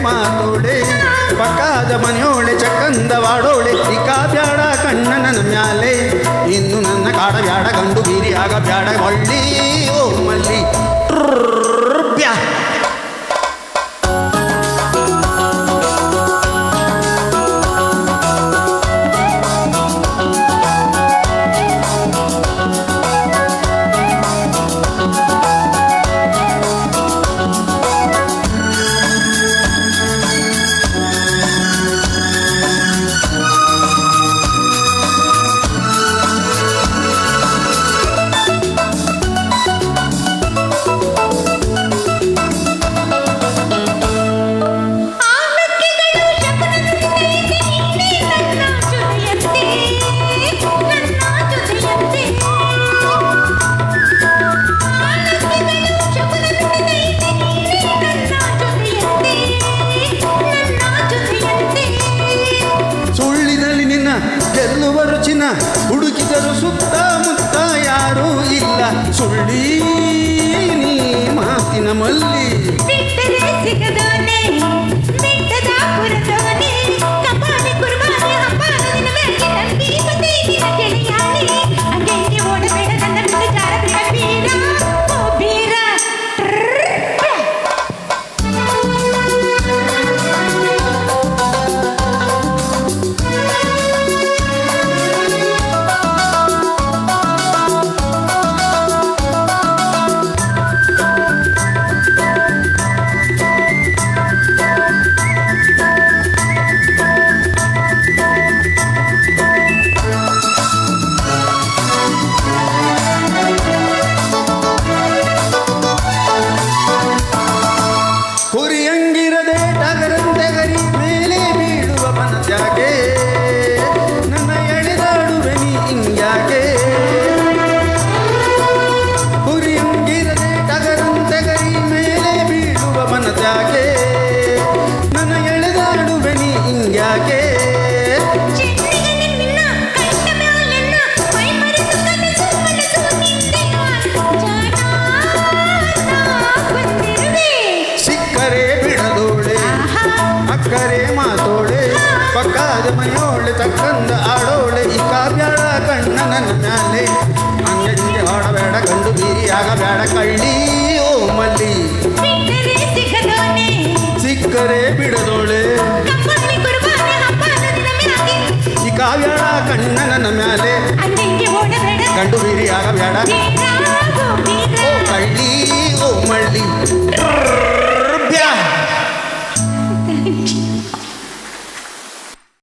ಮಾತೋಳೆ ಪಕ್ಕಾದ ಮನೆಯೋಳೆ ಚಕ್ಕಂದ ವಾಡೋಳೆ ಇಕ ಬ್ಯಾಡ ಕಣ್ಣ ನನ್ನ ಮ್ಯಾಲೆ ಇನ್ನು ನನ್ನ ಕಾಡ ಬ್ಯಾಡ ಗಂಡು ಬೀರಿ ಆಗ ಬ್ಯಾಡ ಮಳ್ಳಿ ಓ ಮಲ್ಲಿ ಬ್ಯಾ ಗೆಲ್ಲುವರು ಚಿನ್ನ ಹುಡುಕಿದರು ಸುತ್ತಮುತ್ತ ಯಾರೂ ಇಲ್ಲ ಸುಳ್ಳಿ ನೀ ಮಾತಿನ ಮಲ್ಲಿ ಹುರಿಯಂಗಿರದೆ ಟಗರಂತೆ ಗರಿ ಮೇಲೆ ಬೀಳುವ ಮನಸ್ಯಾಕೆ ನನ್ನ ಎಳೆದಾಡುವೆ ನೀ ಹಿಂಗ್ಯಾಕೆ ಹುರಿಯಂಗಿರದೆ ಟಗರಂತೆ ಗರಿ ಮೇಲೆ ಬೀಳುವ ಮನಸ್ಯಾಕೆ ನನ್ನ ಎಳೆದಾಡುವೆ ನೀ ಹಿಂಗ್ಯಾಕೆ ಅಕ್ಕರೆ ಮಾತೋಳೆ ಪಕ್ಕಾದ ಮನೆಯೋಳೆ ತಕ್ಕಂದ ಆಡೋಳೆ ಇಕ ಬ್ಯಾಡ ಕಣ್ಣ ನನ್ನ ಮ್ಯಾಲೆ ಹಂಗೆ ಆಡಬೇಡ ಗಂಡು ಬೀರಿ ಆಗ ಬ್ಯಾಡ ಕಳ್ಳಿ ಓ ಮಲ್ಲಿ ಸಿಕ್ಕರೆ ಬಿಡದೋಳೆ ಇಕ ಬ್ಯಾಡ ಕಣ್ಣ ನನ್ನ ಮ್ಯಾಲೆ ಗಂಡು ಬೀರಿ ಆಗ ಬ್ಯಾಡ ಓ ಕಳ್ಳಿ ಓ ಮಳ್ಳಿ